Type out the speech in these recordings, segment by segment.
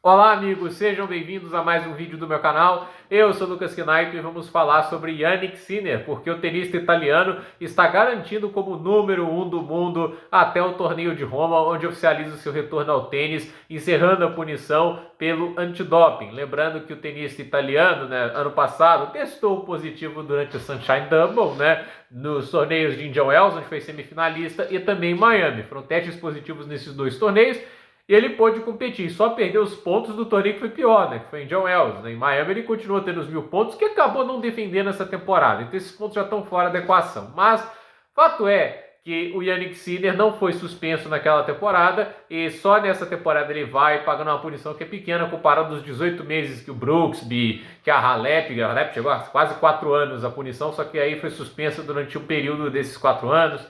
Olá amigos, sejam bem-vindos a mais um vídeo do meu canal. Eu sou Lucas Kinaito e vamos falar sobre Jannik Sinner, porque o tenista italiano está garantido como número 1 do mundo até o torneio de Roma, onde oficializa o seu retorno ao tênis, encerrando a punição pelo antidoping. Lembrando que o tenista italiano, ano passado, testou positivo durante o Sunshine Double, nos torneios de Indian Wells, onde foi semifinalista, e também em Miami. Foram testes positivos nesses dois torneios. E ele pôde competir, só perdeu os pontos do torneio que foi pior, que foi em Indian Wells. Em Miami ele continuou tendo os 1.000 pontos, que acabou não defendendo essa temporada. Então esses pontos já estão fora da equação. Mas fato é que o Jannik Sinner não foi suspenso naquela temporada e só nessa temporada ele vai pagando uma punição que é pequena comparado aos 18 meses que o Brooksby, que a Halep chegou a quase 4 anos a punição, só que aí foi suspensa durante um período desses 4 anos.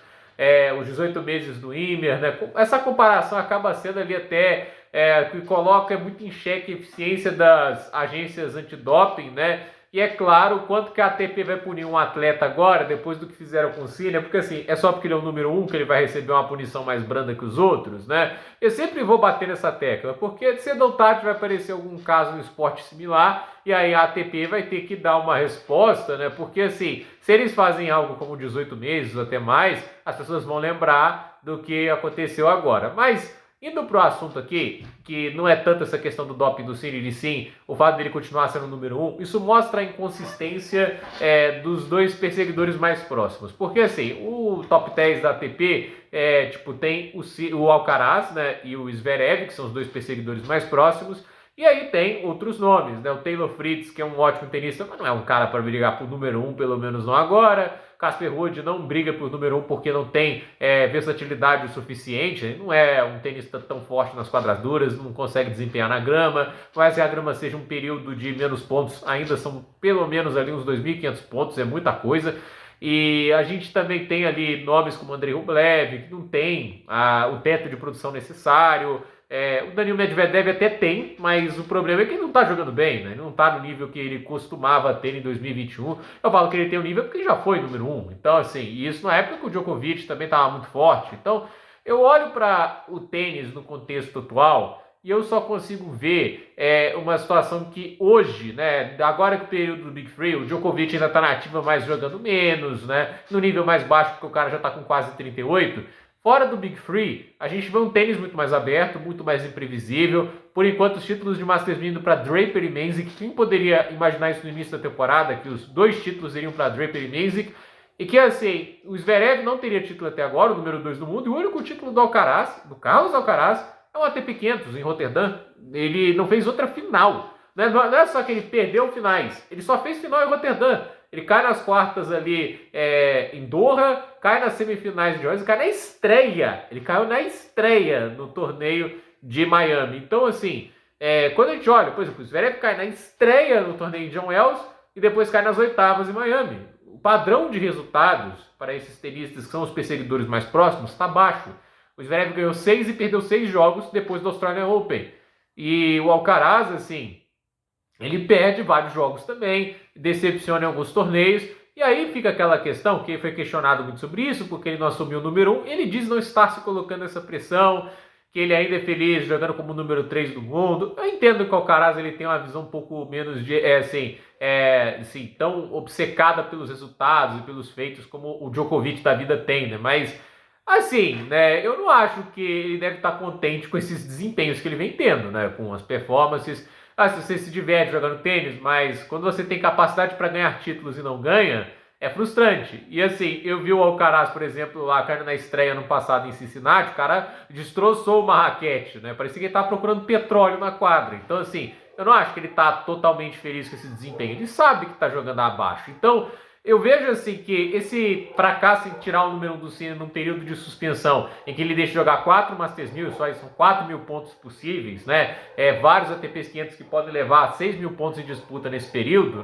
Os 18 meses do Ymer, Essa comparação acaba sendo ali até que coloca muito em xeque a eficiência das agências antidoping, E é claro, quanto que a ATP vai punir um atleta agora, depois do que fizeram com o Sinner, porque assim, é só porque ele é o número 1 que ele vai receber uma punição mais branda que os outros, Eu sempre vou bater nessa tecla, porque cedo ou tarde vai aparecer algum caso no esporte similar, e aí a ATP vai ter que dar uma resposta, Porque assim, se eles fazem algo como 18 meses ou até mais, as pessoas vão lembrar do que aconteceu agora. Mas indo para o assunto aqui, que não é tanto essa questão do doping do Sinner, e sim o fato dele continuar sendo o número 1, isso mostra a inconsistência dos dois perseguidores mais próximos. Porque assim, o top 10 da ATP tem o Alcaraz, e o Zverev, que são os dois perseguidores mais próximos. E aí tem outros nomes, O Taylor Fritz, que é um ótimo tenista, mas não é um cara para brigar por número 1, pelo menos não agora. Casper Ruud não briga por número 1 porque não tem versatilidade o suficiente, ele não é um tenista tão forte nas quadras duras, não consegue desempenhar na grama, mas se a grama seja um período de menos pontos, ainda são pelo menos ali uns 2.500 pontos, é muita coisa. E a gente também tem ali nomes como Andrei Rublev, que não tem o teto de produção necessário. O Daniil Medvedev até tem, mas o problema é que ele não está jogando bem, Ele não está no nível que ele costumava ter em 2021. Eu falo que ele tem um nível porque ele já foi número 1. Então, assim, isso na época que o Djokovic também estava muito forte. Então, eu olho para o tênis no contexto atual e eu só consigo ver uma situação que hoje, agora que o período do Big Three, o Djokovic ainda está na ativa, mas jogando menos, no nível mais baixo, porque o cara já está com quase 38. Fora do Big Three, a gente vê um tênis muito mais aberto, muito mais imprevisível. Por enquanto, os títulos de Masters vindo para Draper e Mensik. Quem poderia imaginar isso no início da temporada, que os dois títulos iriam para Draper e Mensik? E que, assim, o Zverev não teria título até agora, o número 2 do mundo. E o único título do Alcaraz, do Carlos Alcaraz, é o ATP 500 em Roterdã. Ele não fez outra final. Não é só que ele perdeu finais, ele só fez final em Roterdã. Ele cai nas quartas ali em Doha, cai nas semifinais de Jones, cai na estreia. Ele caiu na estreia no torneio de Miami. Então, assim, quando a gente olha, por exemplo, o Zverev cai na estreia no torneio de John Wells e depois cai nas oitavas em Miami. O padrão de resultados para esses tenistas que são os perseguidores mais próximos está baixo. O Zverev ganhou 6 e perdeu 6 jogos depois do Australian Open. E o Alcaraz, assim, ele perde vários jogos também, decepciona em alguns torneios, e aí fica aquela questão, que foi questionado muito sobre isso, porque ele não assumiu o número 1, ele diz não estar se colocando essa pressão, que ele ainda é feliz jogando como número 3 do mundo. Eu entendo que o Alcaraz ele tem uma visão um pouco menos tão obcecada pelos resultados e pelos feitos como o Djokovic da vida tem, Mas, assim, eu não acho que ele deve estar contente com esses desempenhos que ele vem tendo, Com as performances. Se você se diverte jogando tênis, mas quando você tem capacidade para ganhar títulos e não ganha, é frustrante. E assim, eu vi o Alcaraz, por exemplo, lá caindo na estreia no passado em Cincinnati, o cara destroçou uma raquete, Parecia que ele estava procurando petróleo na quadra. Então, assim, eu não acho que ele está totalmente feliz com esse desempenho. Ele sabe que está jogando abaixo. Então, eu vejo assim que esse fracasso em tirar o número 1 do Sinner num período de suspensão, em que ele deixa de jogar 4 Masters 1000, só são 4.000 pontos possíveis, vários ATPs 500 que podem levar 6.000 pontos em disputa nesse período,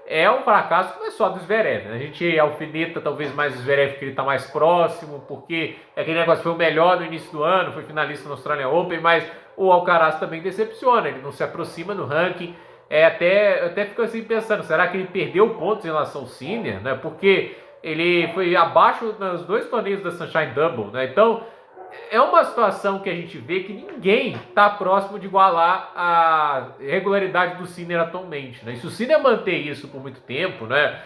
É um fracasso que não é só do Zverev, A gente alfineta talvez mais o Zverev porque ele está mais próximo, porque aquele negócio foi o melhor no início do ano, foi finalista no Australian Open, mas o Alcaraz também decepciona, ele não se aproxima no ranking. Até fico assim pensando, será que ele perdeu pontos em relação ao Sinner, Porque ele foi abaixo nos 2 torneios da Sunshine Double, Então, é uma situação que a gente vê que ninguém está próximo de igualar a regularidade do Sinner atualmente, né? E se o Sinner manter isso por muito tempo, né?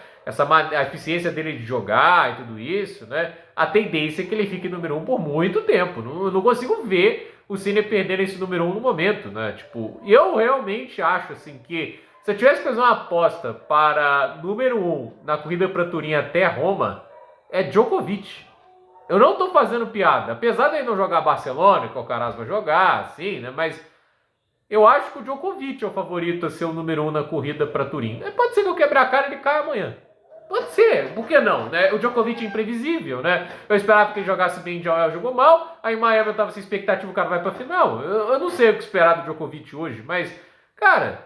A eficiência dele de jogar e tudo isso, né? A tendência é que ele fique número 1 por muito tempo. Não consigo ver o Sinner perdendo esse número 1 no momento, né? Tipo, eu realmente acho assim que se eu tivesse que fazer uma aposta para número 1 na corrida para Turim até Roma, é Djokovic. Eu não tô fazendo piada. Apesar de ele não jogar Barcelona, que o Alcaraz vai jogar, assim, né? Mas eu acho que o Djokovic é o favorito a ser o número 1 na corrida para Turim. Pode ser que eu quebre a cara e ele caia amanhã. Pode ser, por que não, né? O Djokovic é imprevisível, né? Eu esperava que ele jogasse bem, Joel jogou mal. Aí em Miami eu tava sem expectativa, o cara vai pra final. Eu não sei o que esperar do Djokovic hoje, mas, cara,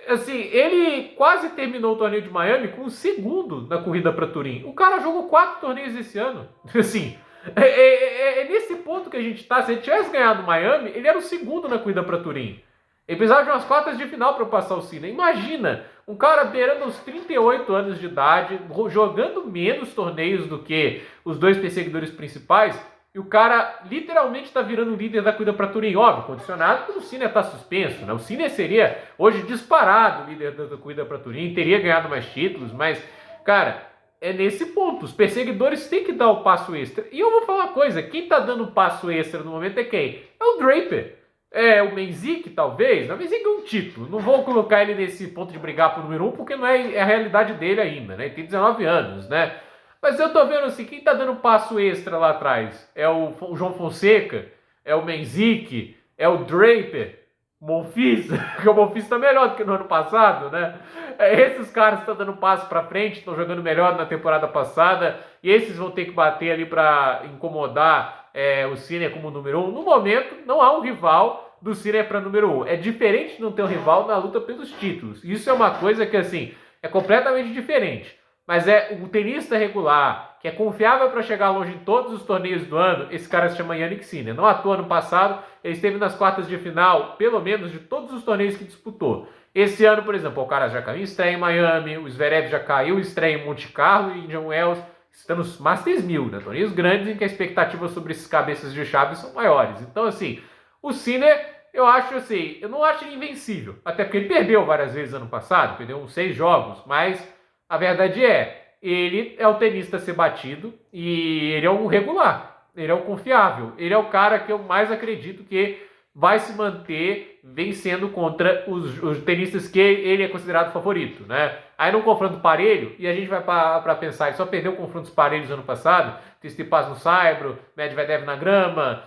assim, ele quase terminou o torneio de Miami com o segundo na corrida para Turim. O cara jogou 4 torneios esse ano. Assim, é nesse ponto que a gente tá. Se ele tivesse ganhado Miami, ele era o segundo na corrida para Turim. Ele precisava de umas quartas de final para passar o Sinner. Imagina, um cara beirando os 38 anos de idade, jogando menos torneios do que os dois perseguidores principais, e o cara literalmente está virando o líder da corrida para Turim. Óbvio, condicionado porque o Sinner está suspenso, né? O Sinner seria hoje disparado líder da corrida para Turim, teria ganhado mais títulos, mas, cara, é nesse ponto. Os perseguidores têm que dar o passo extra. E eu vou falar uma coisa: quem está dando o passo extra no momento é quem? É o Draper. É o Menzik, talvez. O Menzik é um título. Não vou colocar ele nesse ponto de brigar por número 1, porque não é a realidade dele ainda, né? Ele tem 19 anos, né? Mas eu tô vendo assim, quem tá dando passo extra lá atrás? É o João Fonseca? É o Menzik? É o Draper? Monfils? Porque o Monfils tá melhor do que no ano passado, né? Esses caras estão dando passo pra frente, estão jogando melhor na temporada passada, e esses vão ter que bater ali pra incomodar o Sinner como número 1. No momento, não há um rival do Sinner para número 1. É diferente de não ter um rival na luta pelos títulos. Isso é uma coisa que, assim, é completamente diferente. Mas é o tenista regular, que é confiável para chegar longe em todos os torneios do ano, esse cara se chama Jannik Sinner. Não à toa, ano passado, ele esteve nas quartas de final, pelo menos, de todos os torneios que disputou. Esse ano, por exemplo, o cara já caiu em estreia em Miami, o Zverev já caiu em estreia em Monte Carlo e em Indian Wells. Está nos Masters 1000, né? Torneios grandes em que a expectativa sobre esses cabeças de chave são maiores. Então, assim, o Sinner, eu acho assim, eu não acho ele invencível. Até porque ele perdeu várias vezes ano passado, perdeu uns 6 jogos, mas a verdade é, ele é o tenista a ser batido e ele é o regular, ele é o confiável, ele é o cara que eu mais acredito que vai se manter vencendo contra os tenistas que ele é considerado favorito, né? Aí num confronto parelho, e a gente vai para pensar, ele só perdeu confrontos parelhos ano passado, Tsitsipas no saibro, Medvedev na grama,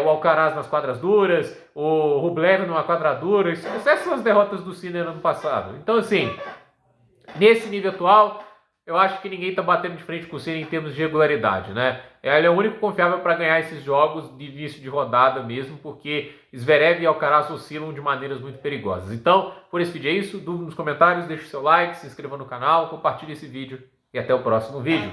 o Alcaraz nas quadras duras, o Rublev numa quadra dura, essas são as derrotas do Sinner ano passado. Então, assim, nesse nível atual, eu acho que ninguém está batendo de frente com o Sinner em termos de regularidade, né? Ele é o único confiável para ganhar esses jogos de início de rodada mesmo, porque Zverev e Alcaraz oscilam de maneiras muito perigosas. Então, por esse vídeo é isso. Dúvida nos comentários, deixe o seu like, se inscreva no canal, compartilhe esse vídeo e até o próximo vídeo.